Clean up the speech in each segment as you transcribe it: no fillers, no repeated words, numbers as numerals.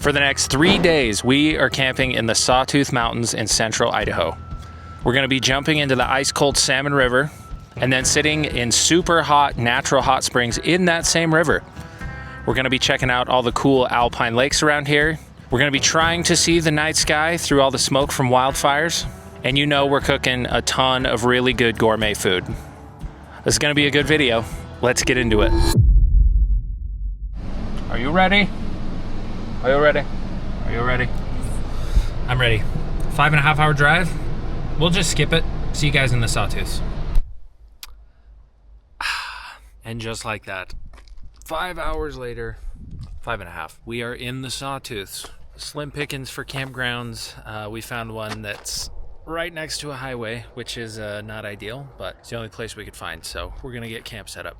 For the next 3 days, we are camping in the Sawtooth Mountains in central Idaho. We're gonna be jumping into the ice-cold Salmon River and then sitting in super hot natural hot springs in that same river. We're gonna be checking out all the cool alpine lakes around here. We're gonna be trying to see the night sky through all the smoke from wildfires. And you know we're cooking a ton of really good gourmet food. This is gonna be a good video. Let's get into it. Are you ready? Are you ready? Are you ready? I'm ready. 5.5 hour drive. We'll just skip it. See you guys in the Sawtooths. And just like that, 5 hours later, 5.5, we are in the Sawtooths. Slim pickings for campgrounds. We found one that's right next to a highway, which is not ideal, but it's the only place we could find. So we're gonna get camp set up.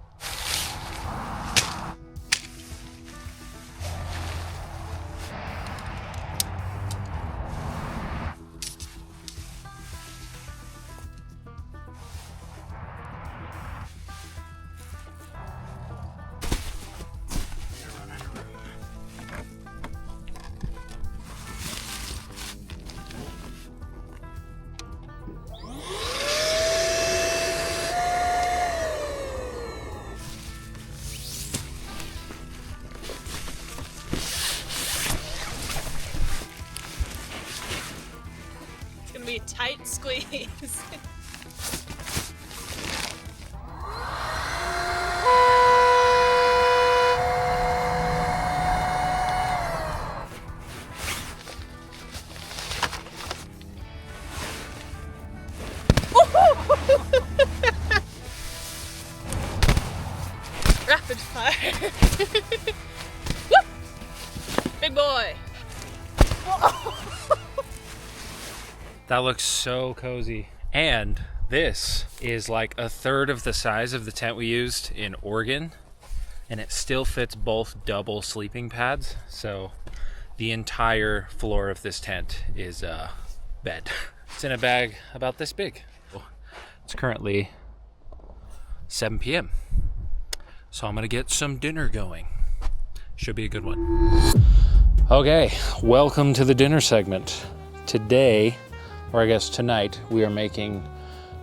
Be a tight squeeze. Rapid fire. Woo! Big boy. That looks so cozy. And this is like a third of the size of the tent we used in Oregon, and it still fits both double sleeping pads. So the entire floor of this tent is a bed. It's in a bag about this big. It's currently 7 p.m. So I'm gonna get some dinner going. Should be a good one. Okay, welcome to the dinner segment. Today, or I guess tonight, we are making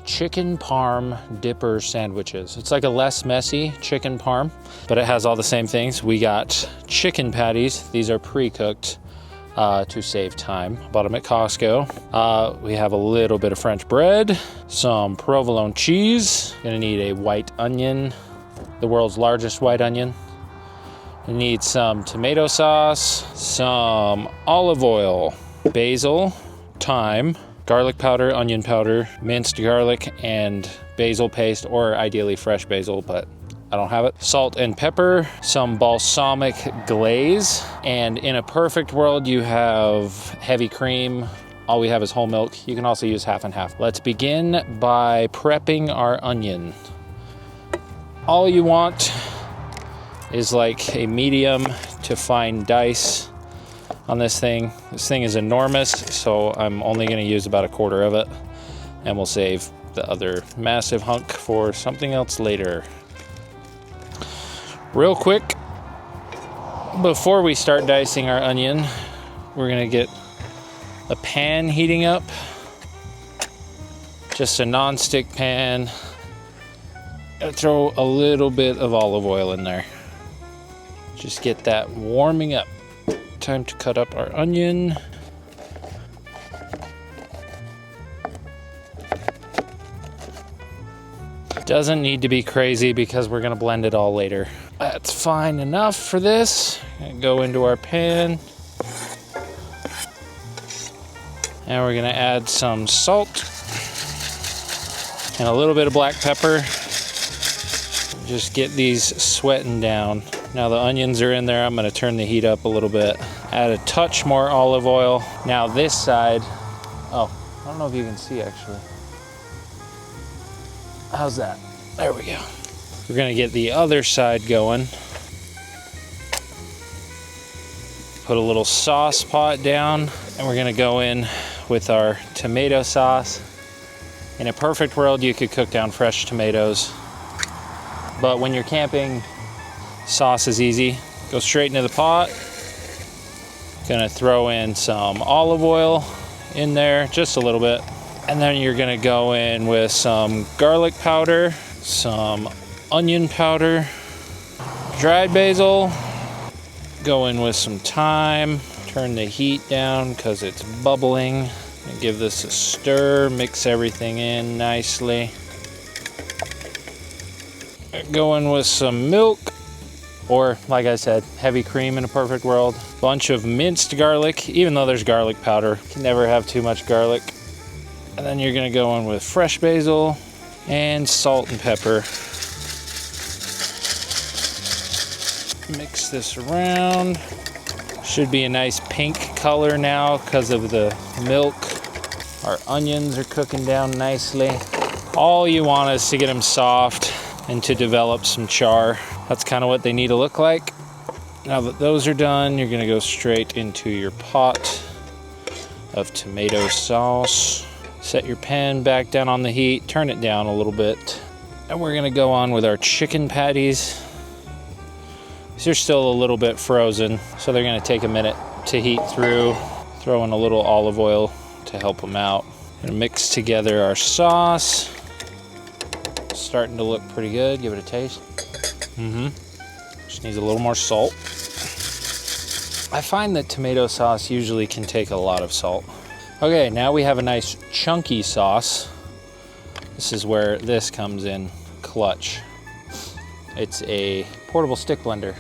chicken parm dipper sandwiches. It's like a less messy chicken parm, but it has all the same things. We got chicken patties. These are pre-cooked to save time. Bought them at Costco. We have a little bit of French bread, some provolone cheese. Gonna need a white onion, the world's largest white onion. We need some tomato sauce, some olive oil, basil, thyme, garlic powder, onion powder, minced garlic, and basil paste, or ideally fresh basil, but I don't have it. Salt and pepper, some balsamic glaze, and in a perfect world, you have heavy cream. All we have is whole milk. You can also use half and half. Let's begin by prepping our onion. All you want is like a medium to fine dice on this thing. This thing is enormous, so I'm only gonna use about a quarter of it, and we'll save the other massive hunk for something else later. Real quick, before we start dicing our onion, we're gonna get a pan heating up. Just a non-stick pan. Gotta throw a little bit of olive oil in there. Just get that warming up. Time to cut up our onion. Doesn't need to be crazy because we're gonna blend it all later. That's fine enough for this. Gonna go into our pan. And we're gonna add some salt and a little bit of black pepper. Just get these sweating down. Now the onions are in there. I'm gonna turn the heat up a little bit. Add a touch more olive oil. Now this side, oh, I don't know if you can see actually. How's that? There we go. We're gonna get the other side going. Put a little sauce pot down, and we're gonna go in with our tomato sauce. In a perfect world, you could cook down fresh tomatoes. But when you're camping, sauce is easy. Go straight into the pot. Gonna throw in some olive oil in there, just a little bit. And then you're gonna go in with some garlic powder, some onion powder, dried basil, go in with some thyme, turn the heat down because it's bubbling, and give this a stir, mix everything in nicely. Go in with some milk, or like I said, heavy cream in a perfect world. Bunch of minced garlic, even though there's garlic powder, you can never have too much garlic. And then you're gonna go in with fresh basil and salt and pepper. Mix this around. Should be a nice pink color now because of the milk. Our onions are cooking down nicely. All you want is to get them soft and to develop some char. That's kind of what they need to look like. Now that those are done, you're gonna go straight into your pot of tomato sauce. Set your pan back down on the heat, turn it down a little bit. And we're gonna go on with our chicken patties. These are still a little bit frozen, so they're gonna take a minute to heat through. Throw in a little olive oil to help them out. Gonna mix together our sauce. Starting to look pretty good. Give it a taste. Just needs a little more salt. I find that tomato sauce usually can take a lot of salt. Okay, now we have a nice chunky sauce. This is where this comes in clutch. It's a portable stick blender.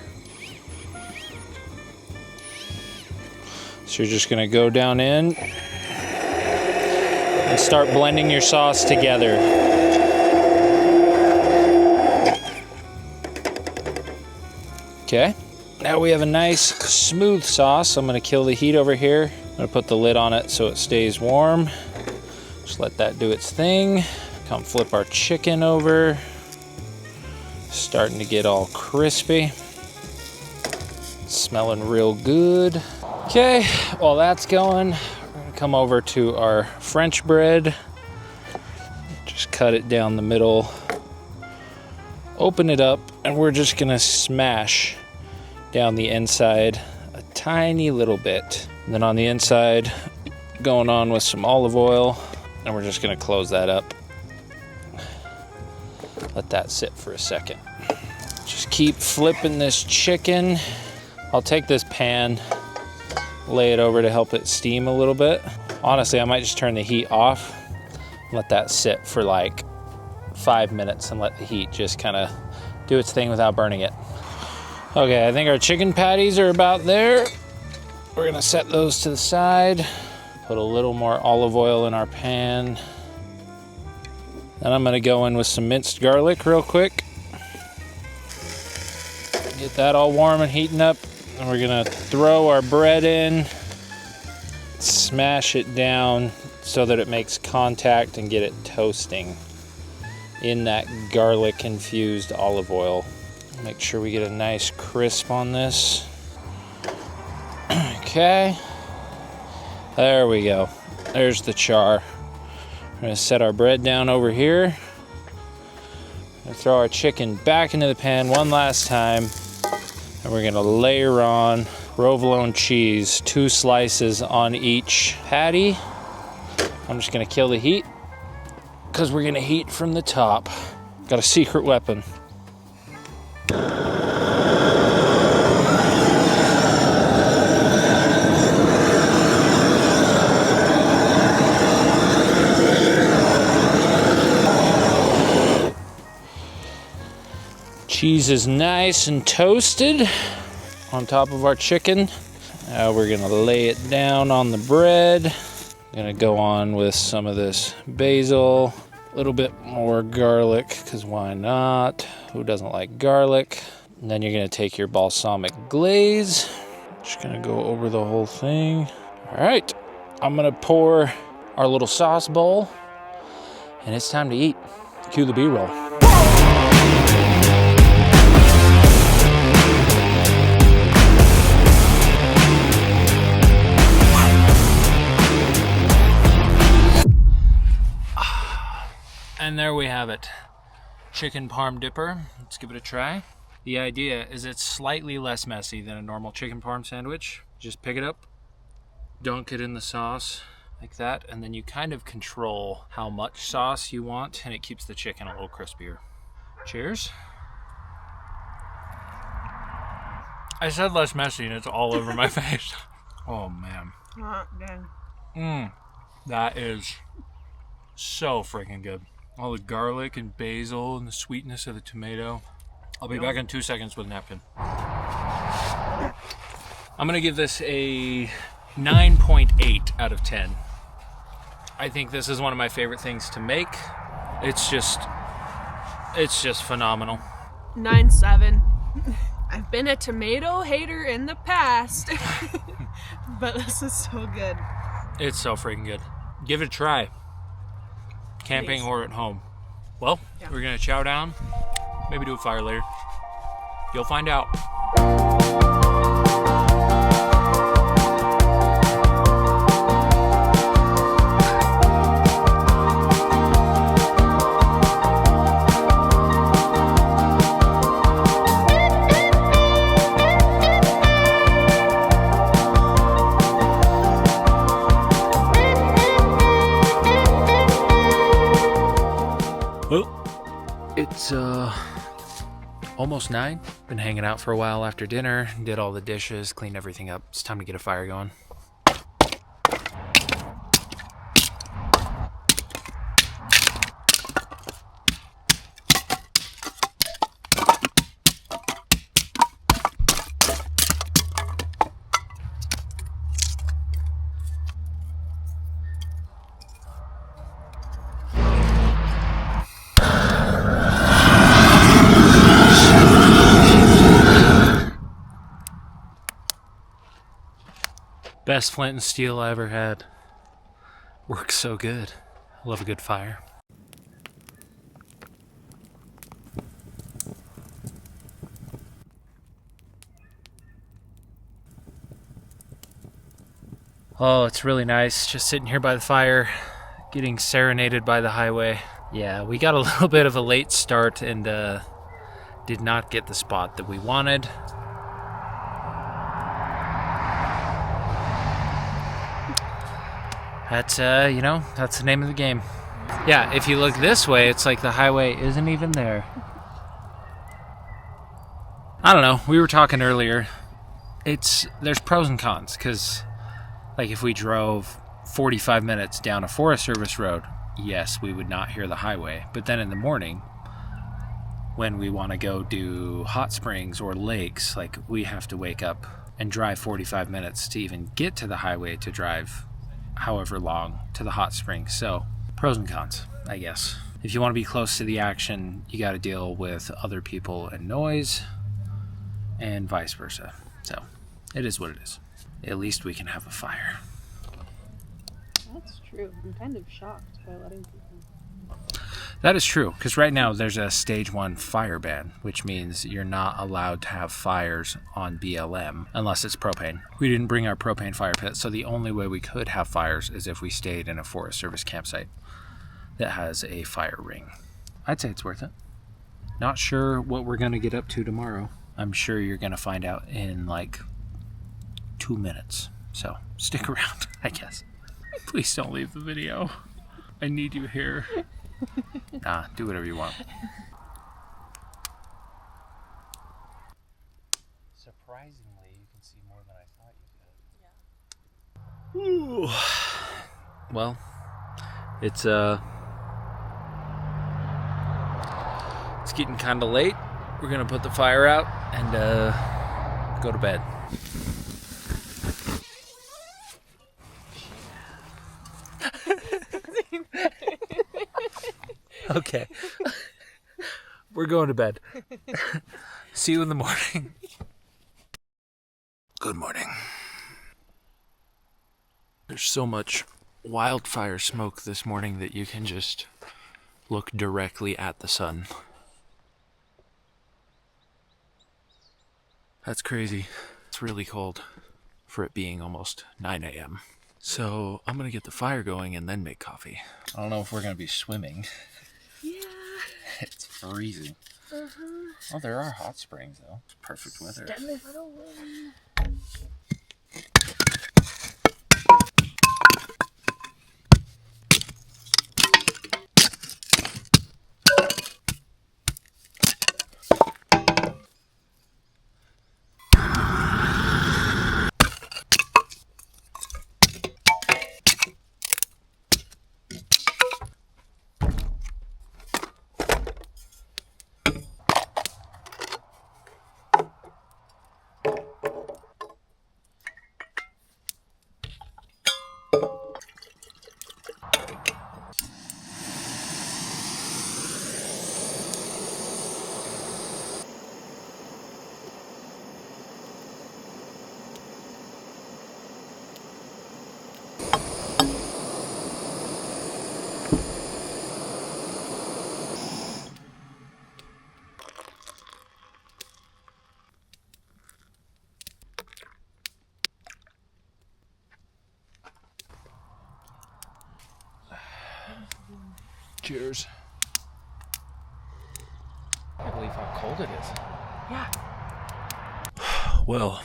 So you're just gonna go down in and start blending your sauce together. Okay, now we have a nice smooth sauce. I'm gonna kill the heat over here. I'm gonna put the lid on it so it stays warm. Just let that do its thing. Come flip our chicken over. Starting to get all crispy. Smelling real good. Okay, while that's going, we're gonna come over to our French bread. Just cut it down the middle. Open it up, and we're just gonna smash down the inside a tiny little bit. And then on the inside, going on with some olive oil, and we're just gonna close that up. Let that sit for a second. Just keep flipping this chicken. I'll take this pan, lay it over to help it steam a little bit. Honestly, I might just turn the heat off and let that sit for like 5 minutes and let the heat just kind of do its thing without burning it. Okay, I think our chicken patties are about there. We're gonna set those to the side. Put a little more olive oil in our pan. Then I'm gonna go in with some minced garlic real quick. Get that all warm and heating up. And we're gonna throw our bread in, smash it down so that it makes contact and get it toasting in that garlic infused olive oil. Make sure we get a nice crisp on this. Okay, there we go. There's the char. We're gonna set our bread down over here. Gonna throw our chicken back into the pan one last time. And we're gonna layer on provolone cheese, 2 slices on each patty. I'm just gonna kill the heat because we're gonna heat from the top. Got a secret weapon. Cheese is nice and toasted on top of our chicken. Now we're gonna lay it down on the bread. Gonna go on with some of this basil, a little bit more garlic, because why not? Who doesn't like garlic? And then you're gonna take your balsamic glaze. Just gonna go over the whole thing. All right, I'm gonna pour our little sauce bowl, and it's time to eat. Cue the B-roll. And there we have it. Chicken parm dipper. Let's give it a try. The idea is it's slightly less messy than a normal chicken parm sandwich. Just pick it up, dunk it in the sauce like that, and then you kind of control how much sauce you want, and it keeps the chicken a little crispier. Cheers. I said less messy, and it's all over my face. Oh, man. That is so freaking good. All the garlic and basil and the sweetness of the tomato. I'll be back in 2 seconds with a napkin. I'm gonna give this a 9.8 out of 10. I think this is one of my favorite things to make. It's just phenomenal. 9.7. I've been a tomato hater in the past, but this is so good. It's so freaking good. Give it a try. Camping or at home. Well, we're gonna chow down. Maybe do a fire later. You'll find out. It's almost 9. Been hanging out for a while after dinner, did all the dishes, cleaned everything up. It's time to get a fire going. Best flint and steel I ever had. Works so good. I love a good fire. Oh, it's really nice just sitting here by the fire, getting serenaded by the highway. Yeah, we got a little bit of a late start and did not get the spot that we wanted. That's, that's the name of the game. Yeah, if you look this way, it's like the highway isn't even there. I don't know, we were talking earlier. There's pros and cons, because, like, if we drove 45 minutes down a Forest Service road, yes, we would not hear the highway. But then in the morning, when we want to go do hot springs or lakes, like, we have to wake up and drive 45 minutes to even get to the highway to drive however long to the hot springs. So pros and cons, I guess. If you want to be close to the action, you got to deal with other people and noise, and vice versa. So it is what it is. At least we can have a fire. That's true. I'm kind of shocked by letting people. That is true, because right now there's a stage 1 fire ban, which means you're not allowed to have fires on BLM unless it's propane. We didn't bring our propane fire pit, so the only way we could have fires is if we stayed in a Forest Service campsite that has a fire ring. I'd say it's worth it. Not sure what we're going to get up to tomorrow. I'm sure you're going to find out in like 2 minutes. So stick around, I guess. Please don't leave the video. I need you here. Do whatever you want. Surprisingly, you can see more than I thought you could. Yeah. Ooh. Well, it's getting kind of late. We're gonna put the fire out and go to bed. Okay. We're going to bed. See you in the morning. Good morning. There's so much wildfire smoke this morning that you can just look directly at the sun. That's crazy. It's really cold for it being almost 9 a.m. So I'm going to get the fire going and then make coffee. I don't know if we're going to be swimming. Yeah. It's freezing. Oh, there are hot springs, though. It's perfect weather. Deadly for the win. Cheers. I can't believe how cold it is. Yeah. Well,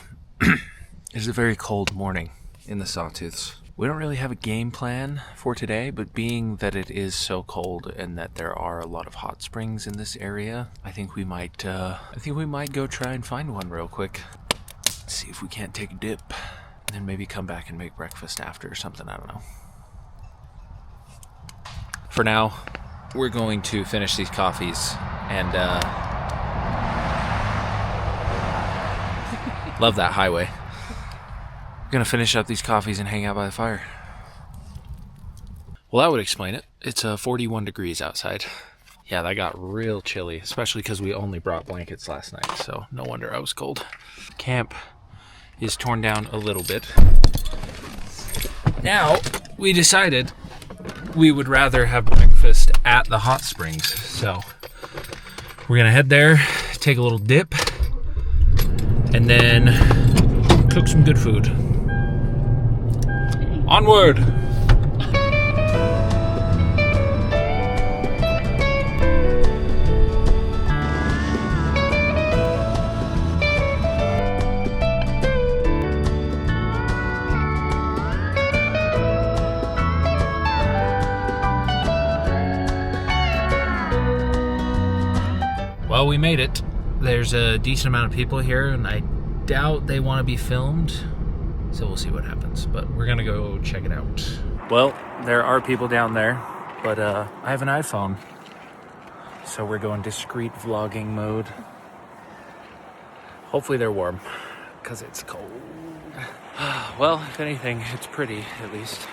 it's a very cold morning in the Sawtooths. We don't really have a game plan for today, but being that it is so cold and that there are a lot of hot springs in this area, I think we might go try and find one real quick. See if we can't take a dip, and then maybe come back and make breakfast after or something, I don't know. For now, we're going to finish these coffees and love that highway. We're gonna finish up these coffees and hang out by the fire. Well, that would explain it. It's 41 degrees outside. Yeah, that got real chilly, especially because we only brought blankets last night, so no wonder I was cold. Camp is torn down a little bit. Now, we decided we would rather have breakfast at the hot springs. So we're gonna head there, take a little dip, and then cook some good food. Onward! Well, we made it. There's a decent amount of people here, and I doubt they want to be filmed, so we'll see what happens. But we're gonna go check it out. Well, there are people down there, but I have an iPhone, so we're going discreet vlogging mode. Hopefully they're warm, because it's cold. Well, if anything, it's pretty, at least.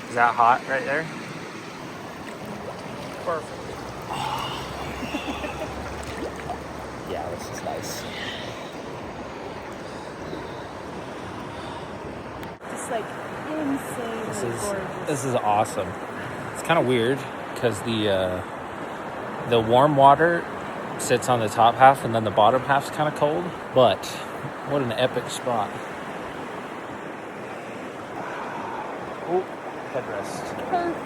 Is that hot right there? Perfect. Yeah, this is nice. Just like insanely gorgeous. This is awesome. It's kind of weird because the warm water sits on the top half and then the bottom half's kind of cold. But what an epic spot. Oh. Headrest. Perfect.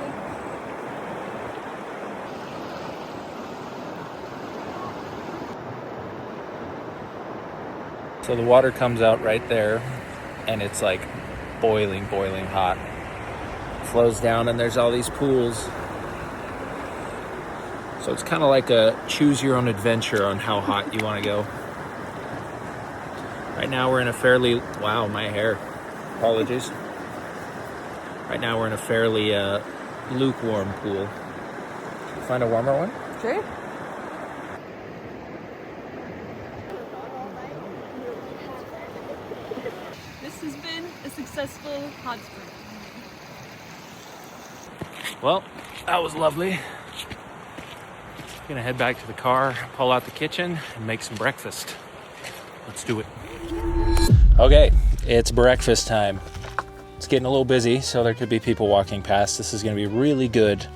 So the water comes out right there, and it's like boiling hot. Flows down, and there's all these pools. So it's kind of like a choose your own adventure on how hot you want to go. Right now we're in a fairly, wow, my hair. Apologies. Right now we're in a fairly lukewarm pool. Find a warmer one? Sure. This has been a successful hot spring. Well, that was lovely. Gonna head back to the car, pull out the kitchen, and make some breakfast. Let's do it. Okay, it's breakfast time. It's getting a little busy, so there could be people walking past. This is gonna be really good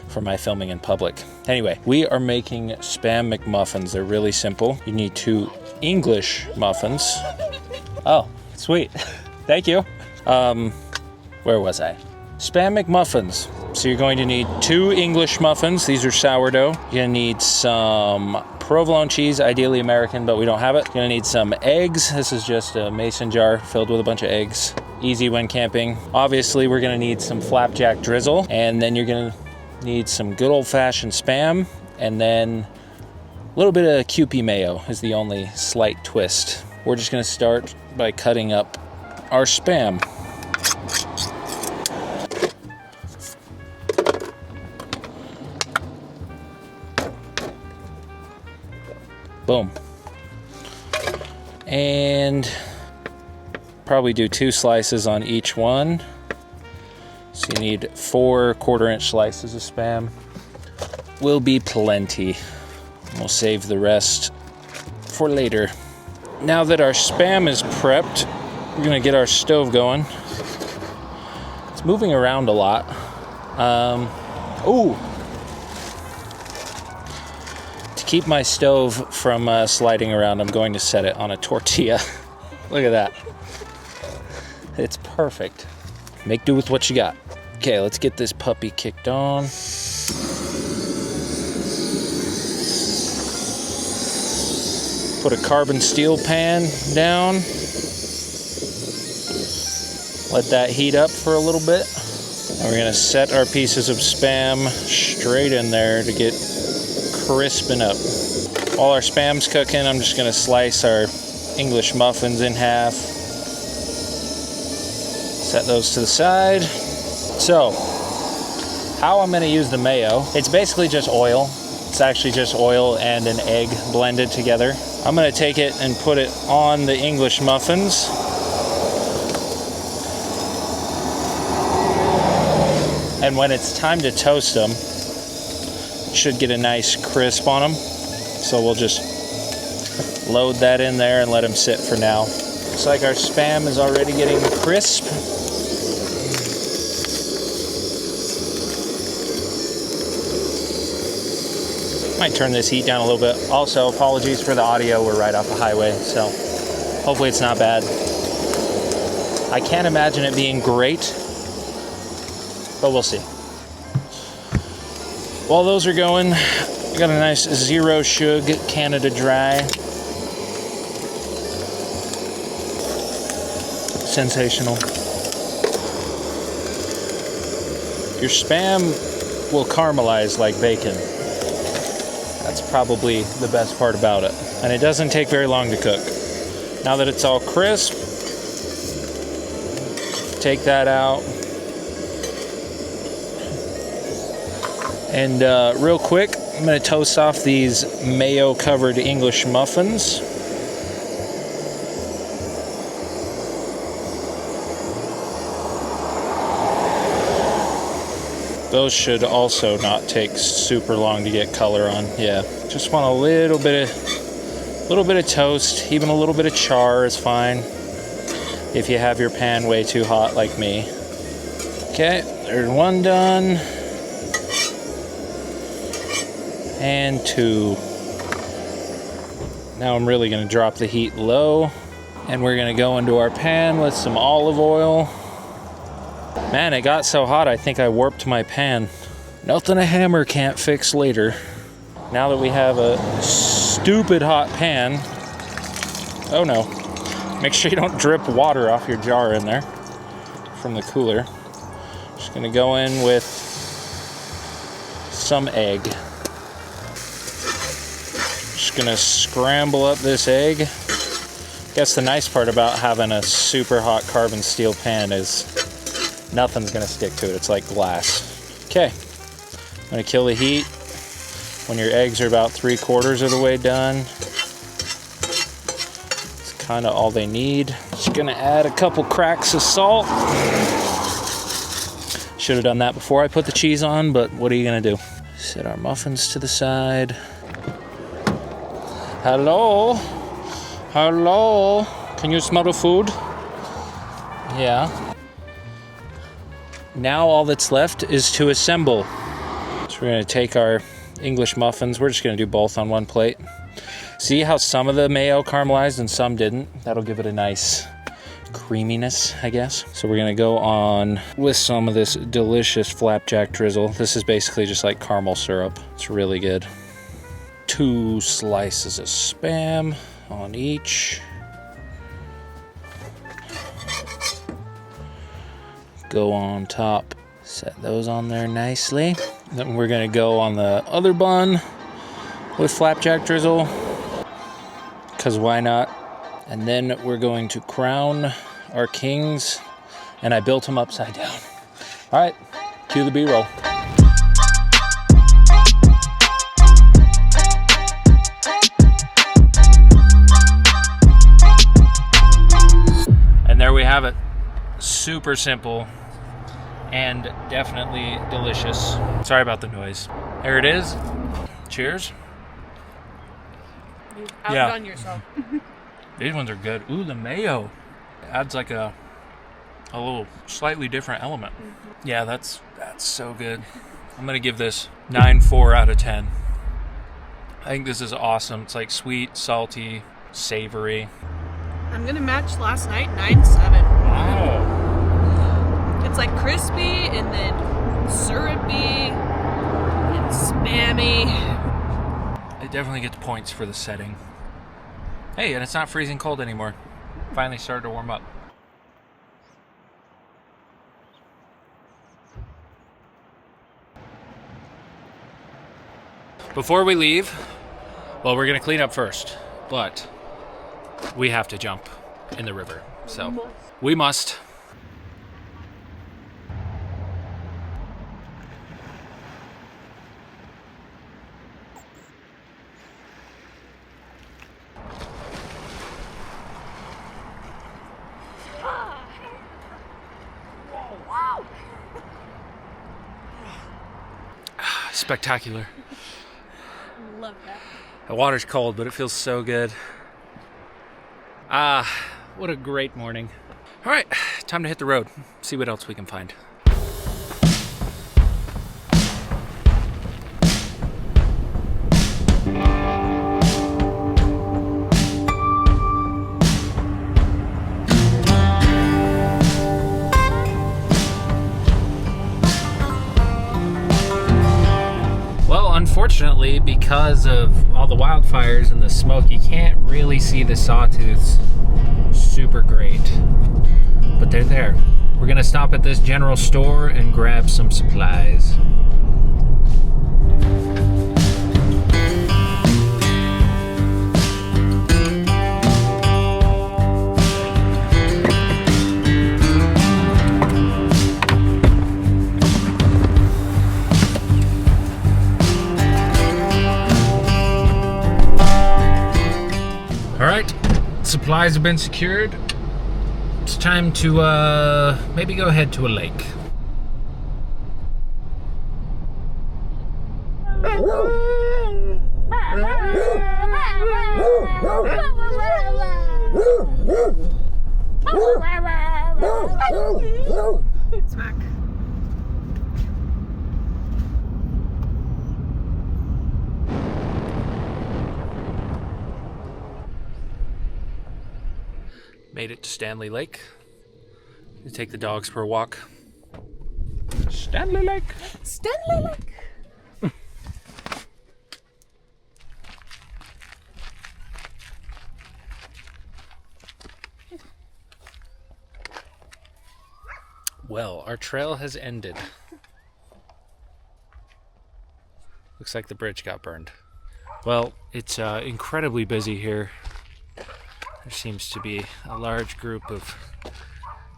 for my filming in public. Anyway, we are making Spam McMuffins. They're really simple. You need 2 English muffins. Oh, sweet. Thank you. Where was I? Spam McMuffins. So you're going to need 2 English muffins. These are sourdough. You're gonna need some provolone cheese, ideally American, but we don't have it. You're gonna need some eggs. This is just a mason jar filled with a bunch of eggs. Easy when camping. Obviously, we're gonna need some flapjack drizzle, and then you're gonna need some good old-fashioned Spam, and then a little bit of Kewpie mayo is the only slight twist. We're just gonna start by cutting up our Spam. Boom. And probably do 2 slices on each one. So you need 4 1/4-inch slices of Spam. Will be plenty. We'll save the rest for later. Now that our Spam is prepped, we're gonna get our stove going. It's moving around a lot. To keep my stove from sliding around, I'm going to set it on a tortilla. Look at that. It's perfect. Make do with what you got. Okay, let's get this puppy kicked on. Put a carbon steel pan down. Let that heat up for a little bit. And we're gonna set our pieces of Spam straight in there to get crisping up. While our Spam's cooking, I'm just gonna slice our English muffins in half. Set those to the side. So, how I'm gonna use the mayo, it's basically just oil. It's actually just oil and an egg blended together. I'm gonna take it and put it on the English muffins. And when it's time to toast them, it should get a nice crisp on them. So we'll just load that in there and let them sit for now. Looks like our Spam is already getting crisp. Might turn this heat down a little bit. Also, apologies for the audio. We're right off the highway, so hopefully it's not bad. I can't imagine it being great, but we'll see. While those are going, I got a nice Zero Shug Canada Dry. Sensational. Your Spam will caramelize like bacon. That's probably the best part about it. And it doesn't take very long to cook. Now that it's all crisp, take that out. And real quick, I'm gonna toast off these mayo-covered English muffins. Those should also not take super long to get color on. Yeah, just want a little bit of toast, even a little bit of char is fine if you have your pan way too hot like me. Okay, there's one done. And 2. Now I'm really gonna drop the heat low, and we're gonna go into our pan with some olive oil. Man, it got so hot I think I warped my pan. Nothing a hammer can't fix later. Now that we have a stupid hot pan, oh no, make sure you don't drip water off your jar in there from the cooler. Just gonna go in with some egg. Just gonna scramble up this egg. I guess the nice part about having a super hot carbon steel pan is nothing's gonna stick to it. It's like glass. Okay, I'm gonna kill the heat when your eggs are about 3/4 of the way done. It's kind of all they need. Just gonna add a couple cracks of salt. Should have done that before I put the cheese on, but what are you gonna do? Set our muffins to the side. Hello? Hello? Can you smell the food? Yeah. Now all that's left is to assemble. So we're gonna take our English muffins. We're just gonna do both on one plate. See how some of the mayo caramelized and some didn't? That'll give it a nice creaminess, I guess. So we're gonna go on with some of this delicious flapjack drizzle. This is basically just like caramel syrup. It's really good. 2 slices of Spam on each. Go on top, set those on there nicely. Then we're gonna go on the other bun with flapjack drizzle, because why not? And then we're going to crown our kings, and I built them upside down. All right, cue the B-roll. have it. Super simple and definitely delicious. Sorry about the noise. There it is. Cheers. You've outdone yourself. These ones are good. Ooh, the mayo adds like a little slightly different element. Yeah, that's so good. I'm gonna give this 9.4 out of 10. I think this is awesome. It's like sweet, salty, savory. I'm gonna match last night, 9.7. Wow. It's like crispy and then syrupy and spammy. It definitely gets points for the setting. Hey, and it's not freezing cold anymore. Finally started to warm up. Before we leave, well, we're gonna clean up first, but we have to jump in the river. So we must. Spectacular. Love that. The water's cold, but it feels so good. Ah, what a great morning. All right, time to hit the road. See what else we can find. Unfortunately, because of all the wildfires and the smoke, you can't really see the sawtooths super great. But they're there. We're gonna stop at this general store and grab some supplies. Alright, supplies have been secured. It's time to maybe go head to a lake. Smack. Made it to Stanley Lake. We take the dogs for a walk. Stanley Lake. Stanley Lake. Well, our trail has ended. Looks like the bridge got burned. Well, it's incredibly busy here. There seems to be a large group of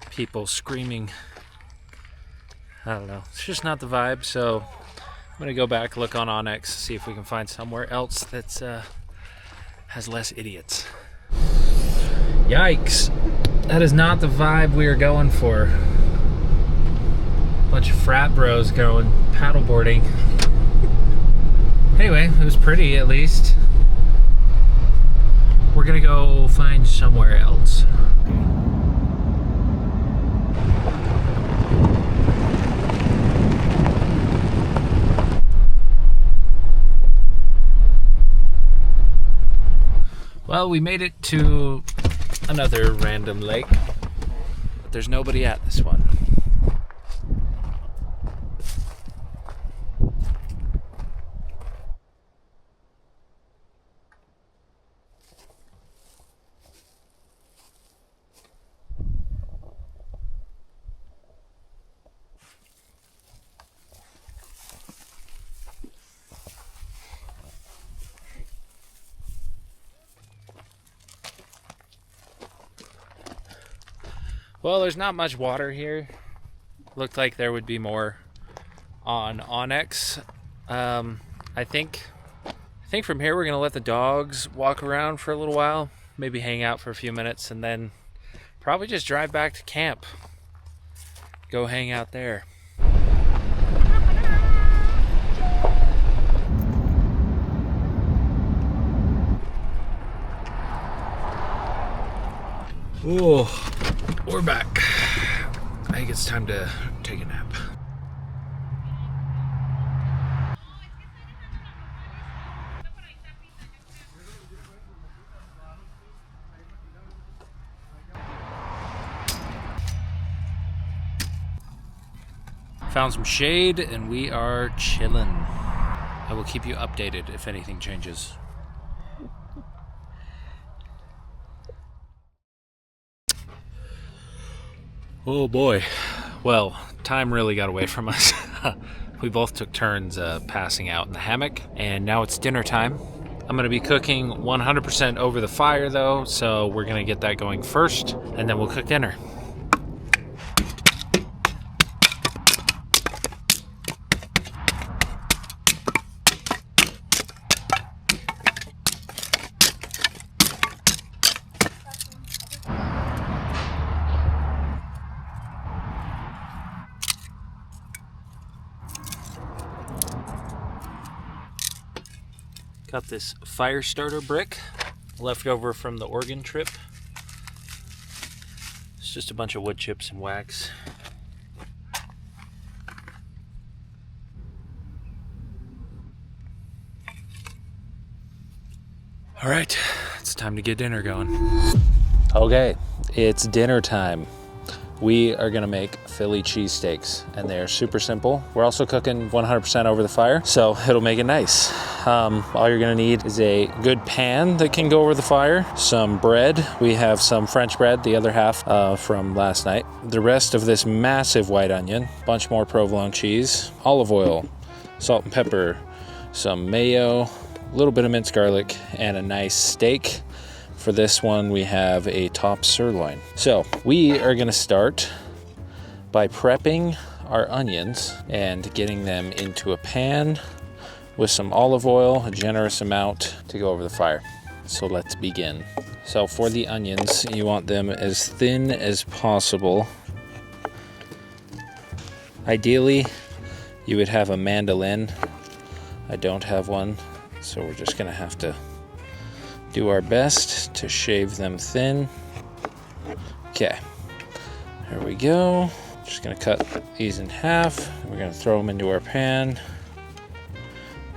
people screaming. I don't know. It's just not the vibe, so I'm going to go back, look on Onyx, see if we can find somewhere else that's has less idiots. Yikes. That is not the vibe we are going for. Bunch of frat bros going paddleboarding. Anyway, it was pretty at least. We're gonna go find somewhere else. Well, we made it to another random lake, but there's nobody at this one. Well, there's not much water here. Looked like there would be more on Onyx. I think from here we're gonna let the dogs walk around for a little while, maybe hang out for a few minutes, and then Probably just drive back to camp. Go hang out there. Oh, we're back. I think it's time to take a nap. Found some shade and we are chilling. I will keep you updated if anything changes. Oh boy. Well, time really got away from us. We both took turns passing out in the hammock, and now it's dinner time. I'm gonna be cooking 100% over the fire though, so we're gonna get that going first, and then we'll cook dinner. Got this fire starter brick left over from the Oregon trip. It's just a bunch of wood chips and wax. All right, it's time to get dinner going. Okay, it's dinner time. We are gonna make Philly cheesesteaks, and they're super simple. We're also cooking 100% over the fire, so it'll make it nice. All you're gonna need is a good pan that can go over the fire, some bread. We have some French bread, the other half from last night. The rest of this massive white onion, bunch more provolone cheese, olive oil, salt and pepper, some mayo, a little bit of minced garlic, and a nice steak. For this one, we have a top sirloin. So we are gonna start by prepping our onions and getting them into a pan with some olive oil, a generous amount, to go over the fire. So let's begin. So for the onions, you want them as thin as possible. Ideally, you would have a mandolin. I don't have one, so we're just gonna have to do our best to shave them thin. Okay, there we go. Just gonna cut these in half. We're gonna throw them into our pan.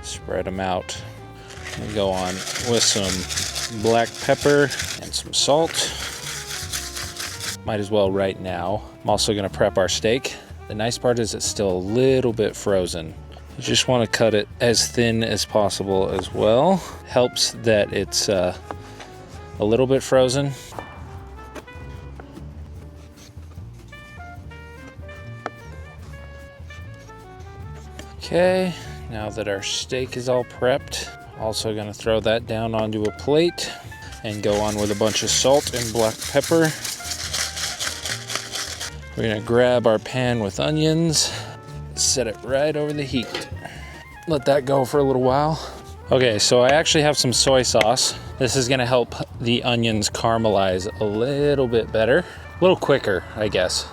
Spread them out. And go on with some black pepper and some salt. Might as well right now. I'm also gonna prep our steak. The nice part is it's still a little bit frozen. You just want to cut it as thin as possible as well. Helps that it's a little bit frozen. Okay, now that our steak is all prepped, also going to throw that down onto a plate and go on with a bunch of salt and black pepper. We're going to grab our pan with onions, set it right over the heat. Let that go for a little while. Okay, so I actually have some soy sauce. This is gonna help the onions caramelize a little bit better. A little quicker, I guess.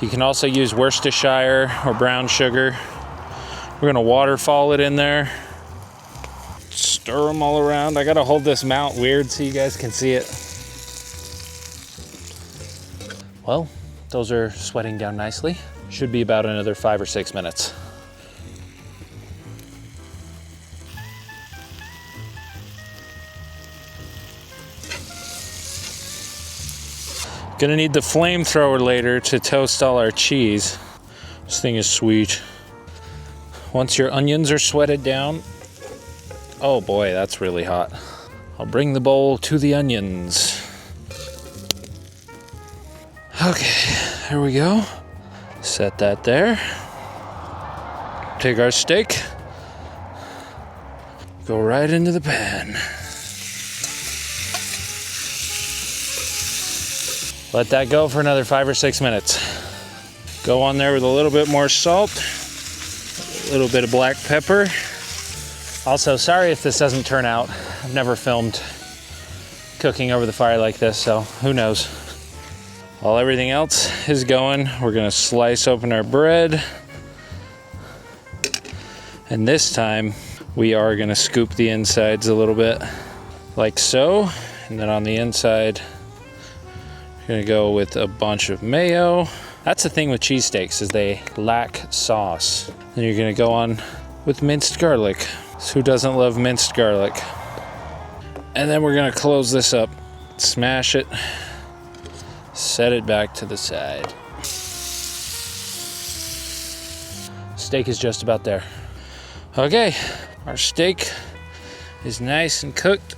You can also use Worcestershire or brown sugar. We're gonna waterfall it in there. Stir them all around. I gotta hold this mount weird so you guys can see it. Well, those are sweating down nicely. Should be about another 5 or 6 minutes. Gonna need the flamethrower later to toast all our cheese. This thing is sweet. Once your onions are sweated down, oh boy, that's really hot. I'll bring the bowl to the onions. Okay, here we go. Set that there. Take our steak. Go right into the pan. Let that go for another 5 or 6 minutes. Go on there with a little bit more salt, a little bit of black pepper. Also, sorry if this doesn't turn out. I've never filmed cooking over the fire like this, so who knows. While everything else is going, we're gonna slice open our bread. And this time, we are gonna scoop the insides a little bit, like so. And then on the inside, we're gonna go with a bunch of mayo. That's the thing with cheesesteaks, is they lack sauce. Then you're gonna go on with minced garlic. So who doesn't love minced garlic? And then we're gonna close this up, smash it, set it back to the side. Steak is just about there. Okay, our steak is nice and cooked.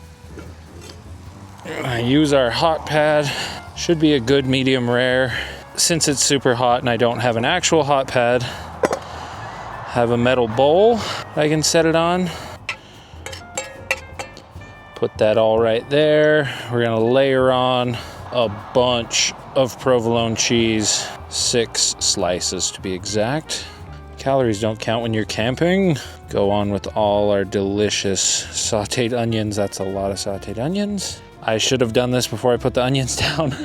I use our hot pad. Should be a good medium rare. Since it's super hot and I don't have an actual hot pad, I have a metal bowl I can set it on. Put that all right there. We're gonna layer on a bunch of provolone cheese, 6 slices to be exact. Calories don't count when you're camping. Go on with all our delicious sauteed onions. That's a lot of sauteed onions. I should have done this before I put the onions down.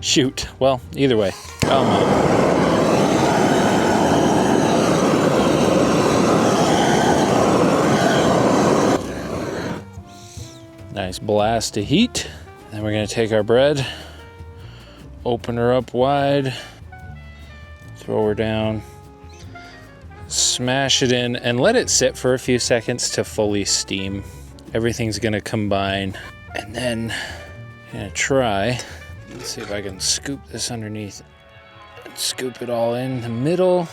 Shoot. Well, either way. Come on. Nice blast of heat. Then we're gonna take our bread, open her up wide, throw her down, smash it in, and let it sit for a few seconds to fully steam. Everything's gonna combine. And then I'm gonna try, let's see if I can scoop this underneath and scoop it all in the middle.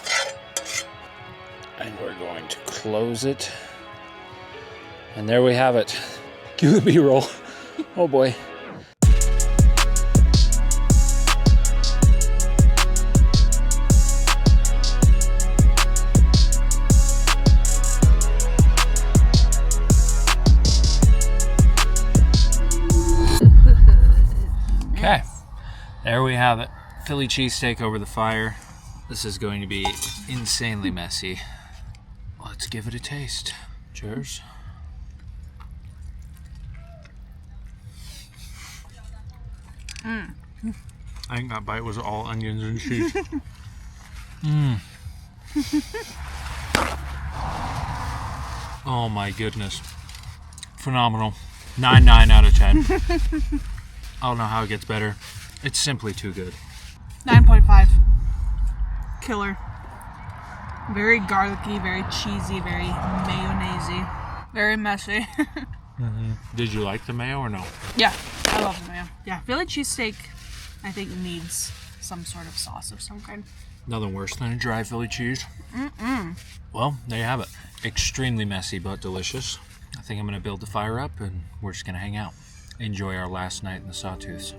And we're going to close it. And there we have it. Cue the B-roll. Oh boy. Okay, there we have it. Philly cheesesteak over the fire. This is going to be insanely messy. Let's give it a taste. Cheers. I think that bite was all onions and cheese. Oh my goodness. Phenomenal. 9 out of 10. I don't know how it gets better. It's simply too good. 9.5. Killer. Very garlicky, very cheesy, very mayonnaise-y. Very messy. Did you like the mayo or no? Yeah, I love the mayo. Yeah, Philly cheesesteak, I think, needs some sort of sauce of some kind. Nothing worse than a dry Philly cheese. Well, there you have it. Extremely messy, but delicious. I think I'm going to build the fire up and we're just going to hang out. Enjoy our last night in the Sawtooths.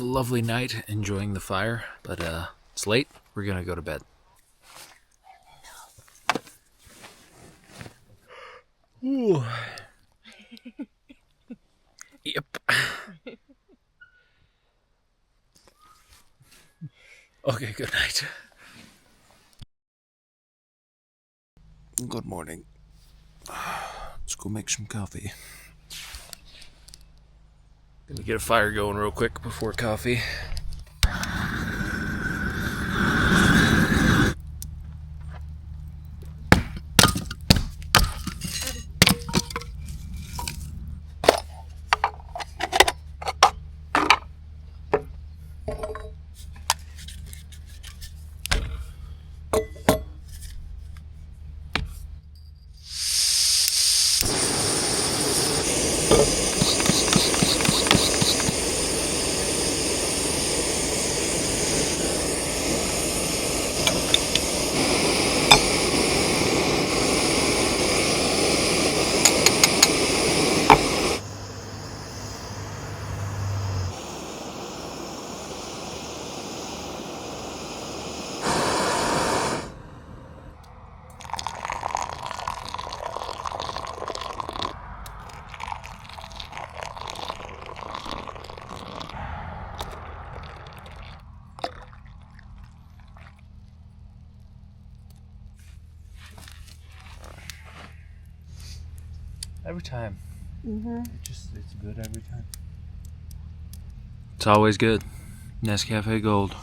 A lovely night enjoying the fire, but it's late. We're gonna go to bed. Ooh. Yep. Okay, good night. Good morning. Let's go make some coffee. Gonna get a fire going real quick before coffee. Every time. It's good every time. It's always good. Nescafe Gold.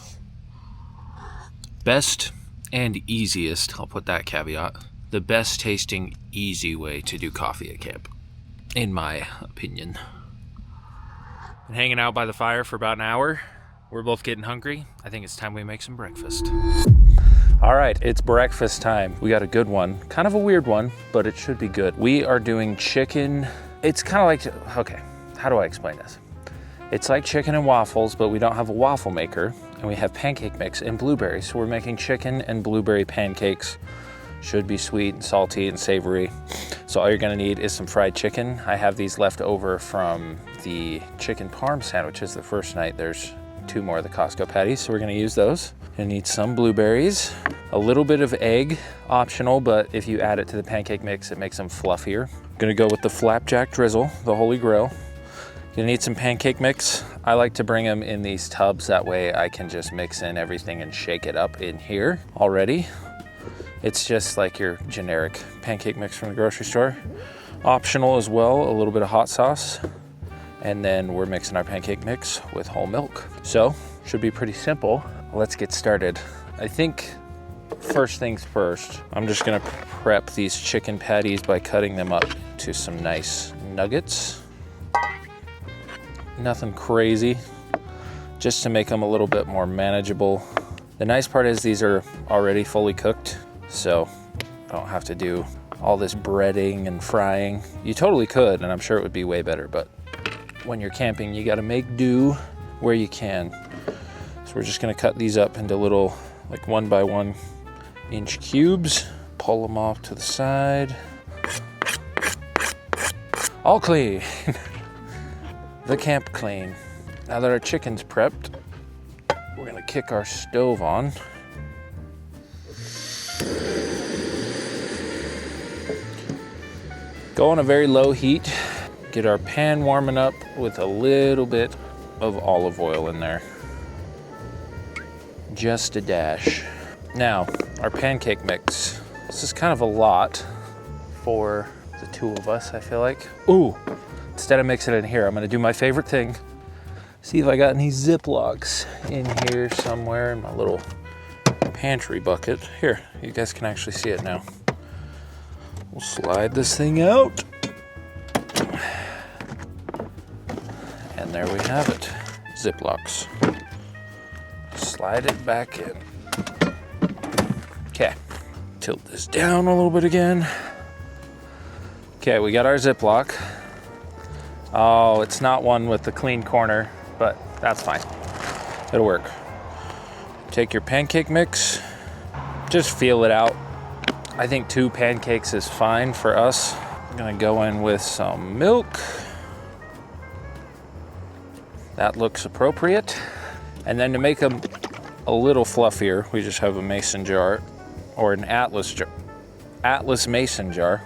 Best and easiest, I'll put that caveat, the best tasting, easy way to do coffee at camp, in my opinion. Been hanging out by the fire for about an hour. We're both getting hungry. I think it's time we make some breakfast. All right, it's breakfast time. We got a good one, kind of a weird one, but it should be good. We are doing chicken. It's kind of like, okay, how do I explain this? It's like chicken and waffles, but we don't have a waffle maker, and we have pancake mix and blueberries. So we're making chicken and blueberry pancakes. Should be sweet and salty and savory. So all you're gonna need is some fried chicken. I have these left over from the chicken parm sandwiches the first night. There's 2 more of the Costco patties, so we're gonna use those. Gonna need some blueberries, a little bit of egg, optional, but if you add it to the pancake mix, it makes them fluffier. Gonna go with the flapjack drizzle, the holy grail. Gonna need some pancake mix. I like to bring them in these tubs, that way I can just mix in everything and shake it up in here already. It's just like your generic pancake mix from the grocery store. Optional as well, a little bit of hot sauce. And then we're mixing our pancake mix with whole milk. So, should be pretty simple. Let's get started. I think first things first, I'm just gonna prep these chicken patties by cutting them up to some nice nuggets. Nothing crazy, just to make them a little bit more manageable. The nice part is these are already fully cooked, so I don't have to do all this breading and frying. You totally could, and I'm sure it would be way better, but when you're camping, you gotta make do where you can. So we're just gonna cut these up into little, like 1 by 1 inch cubes. Pull them off to the side. All clean. The camp clean. Now that our chicken's prepped, we're gonna kick our stove on. Go on a very low heat. Get our pan warming up with a little bit of olive oil in there. Just a dash. Now, our pancake mix. This is kind of a lot for the 2 of us, I feel like. Ooh, instead of mixing it in here, I'm gonna do my favorite thing. See if I got any Ziplocs in here somewhere in my little pantry bucket. Here, you guys can actually see it now. We'll slide this thing out. And there we have it, Ziplocs. Slide it back in. Okay, tilt this down a little bit again. Okay, we got our Ziploc. Oh, it's not one with the clean corner, but that's fine. It'll work. Take your pancake mix, just feel it out. I think 2 pancakes is fine for us. I'm gonna go in with some milk. That looks appropriate. And then to make them a little fluffier, we just have a mason jar or an Atlas mason jar.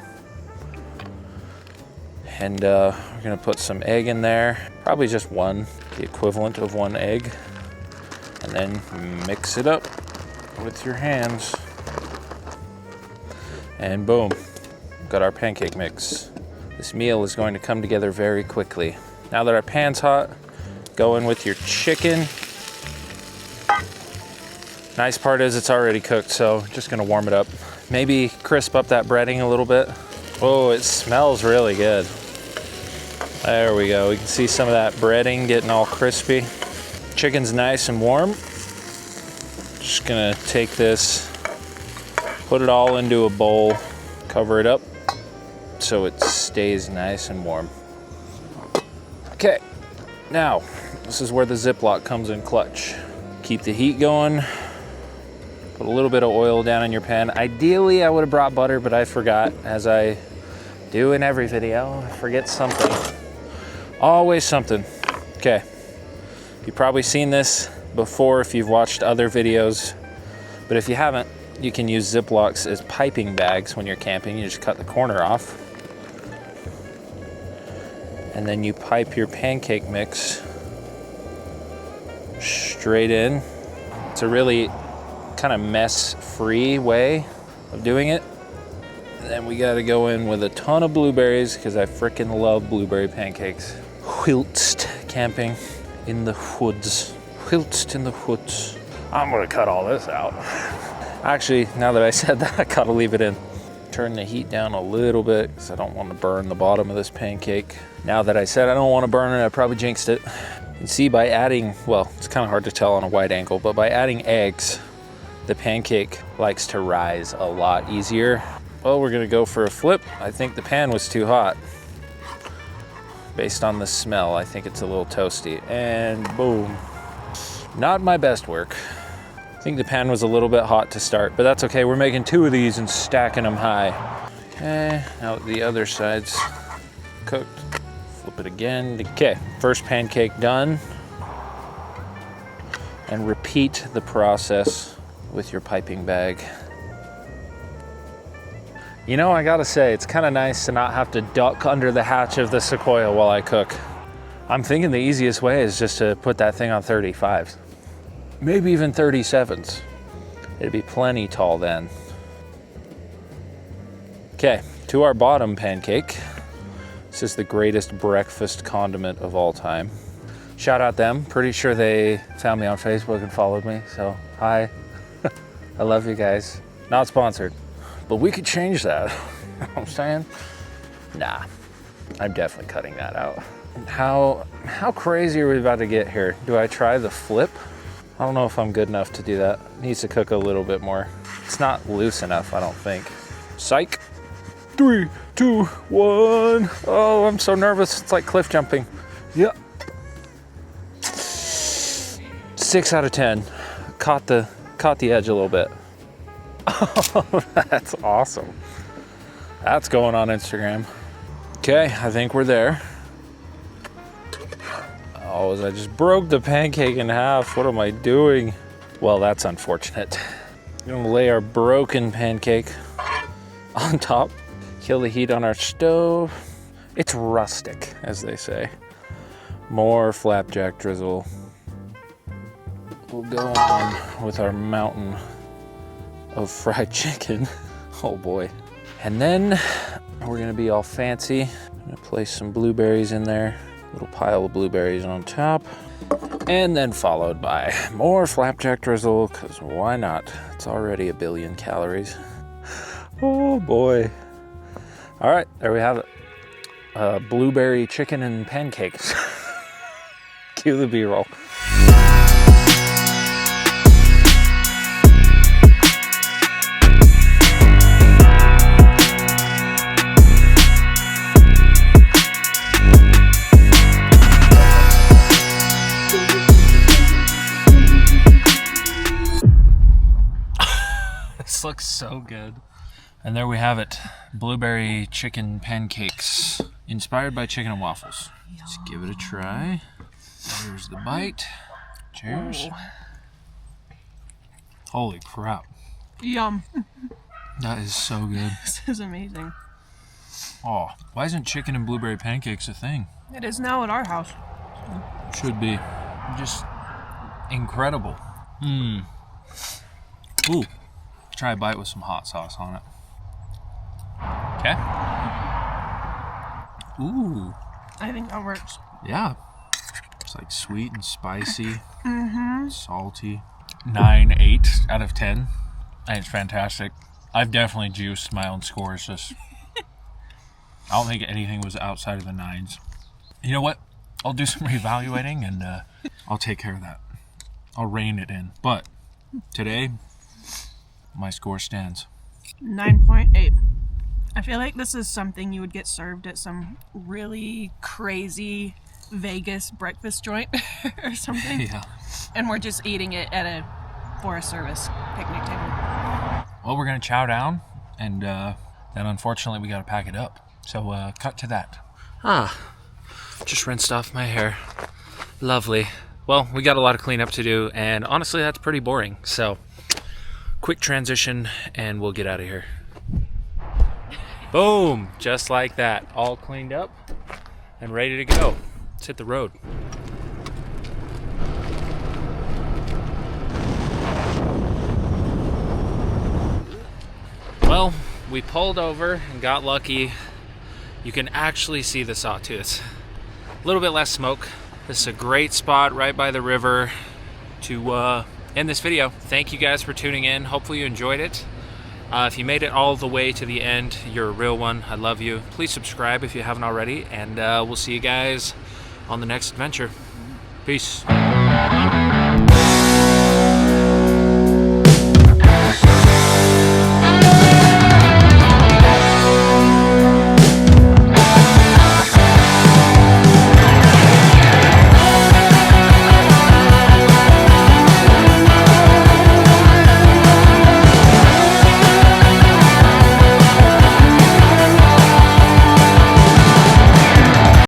And we're gonna put some egg in there, probably just 1, the equivalent of 1 egg. And then mix it up with your hands. And boom, got our pancake mix. This meal is going to come together very quickly. Now that our pan's hot, go in with your chicken. Nice part is it's already cooked, so just gonna warm it up. Maybe crisp up that breading a little bit. Oh, it smells really good. There we go. We can see some of that breading getting all crispy. Chicken's nice and warm. Just gonna take this, put it all into a bowl, cover it up so it stays nice and warm. Okay, now this is where the Ziploc comes in clutch. Keep the heat going. Put a little bit of oil down in your pan. Ideally, I would have brought butter, but I forgot, as I do in every video. I forget something. Always something. Okay. You've probably seen this before if you've watched other videos, but if you haven't, you can use Ziplocs as piping bags when you're camping. You just cut the corner off, and then you pipe your pancake mix straight in. It's a really kind of mess-free way of doing it. Then we gotta go in with a ton of blueberries because I frickin' love blueberry pancakes. Whilst camping in the woods. Whilst in the woods. I'm gonna cut all this out. Actually, now that I said that, I gotta leave it in. Turn the heat down a little bit because I don't want to burn the bottom of this pancake. Now that I said I don't want to burn it, I probably jinxed it. You see, by adding, well, it's kind of hard to tell on a wide angle, but by adding eggs, the pancake likes to rise a lot easier. Well, we're gonna go for a flip. I think the pan was too hot. Based on the smell, I think it's a little toasty. And boom. Not my best work. I think the pan was a little bit hot to start, but that's okay. We're making 2 of these and stacking them high. Okay, now the other side's cooked. Flip it again. Okay, first pancake done. And repeat the process with your piping bag. You know, I gotta say, it's kind of nice to not have to duck under the hatch of the Sequoia while I cook. I'm thinking the easiest way is just to put that thing on 35s. Maybe even 37s. It'd be plenty tall then. Okay, to our bottom pancake. This is the greatest breakfast condiment of all time. Shout out them. Pretty sure they found me on Facebook and followed me, so hi. I love you guys. Not sponsored, but we could change that. You know what I'm saying? Nah, I'm definitely cutting that out. How crazy are we about to get here? Do I try the flip? I don't know if I'm good enough to do that. It needs to cook a little bit more. It's not loose enough, I don't think. Psych. 3, 2, 1. Oh, I'm so nervous. It's like cliff jumping. Yep. 6 out of 10. Caught the edge a little bit. Oh, that's awesome. That's going on Instagram. Okay, I think we're there. Oh, I just broke the pancake in half. What am I doing? Well, that's unfortunate. We're gonna lay our broken pancake on top. Kill the heat on our stove. It's rustic, as they say. More flapjack drizzle. We'll go on with our mountain of fried chicken. Oh boy. And then we're gonna be all fancy. I'm gonna place some blueberries in there. Little pile of blueberries on top. And then followed by more flapjack drizzle, because why not? It's already 1 billion calories. Oh boy. All right, there we have it. Blueberry chicken and pancakes. Cue the B-roll. This looks so good. And there we have it. Blueberry chicken pancakes. Inspired by chicken and waffles. Let's give it a try. There's the bite. Cheers. Oh. Holy crap. Yum. That is so good. This is amazing. Oh, why isn't chicken and blueberry pancakes a thing? It is now at our house. Should be. Just incredible. Mmm. Ooh. Try a bite with some hot sauce on it. Okay. Ooh. I think that works. Yeah. It's like sweet and spicy. Salty. 9, 8 out of 10. I think it's fantastic. I've definitely juiced my own scores. Just, I don't think anything was outside of the 9s. You know what? I'll do some reevaluating and I'll take care of that. I'll rein it in. But today, my score stands. 9.8. I feel like this is something you would get served at some really crazy Vegas breakfast joint or something. Yeah. And we're just eating it at a Forest Service picnic table. Well, we're going to chow down, and then unfortunately we got to pack it up. So cut to that. Just rinsed off my hair. Lovely. Well, we got a lot of cleanup to do, and honestly that's pretty boring. So quick transition and we'll get out of here. Boom, just like that. All cleaned up and ready to go. Let's hit the road. Well, we pulled over and got lucky. You can actually see the Sawtooths. A little bit less smoke. This is a great spot right by the river to end this video. Thank you guys for tuning in. Hopefully you enjoyed it. If you made it all the way to the end, you're a real one. I love you. Please subscribe if you haven't already, and we'll see you guys on the next adventure. Peace.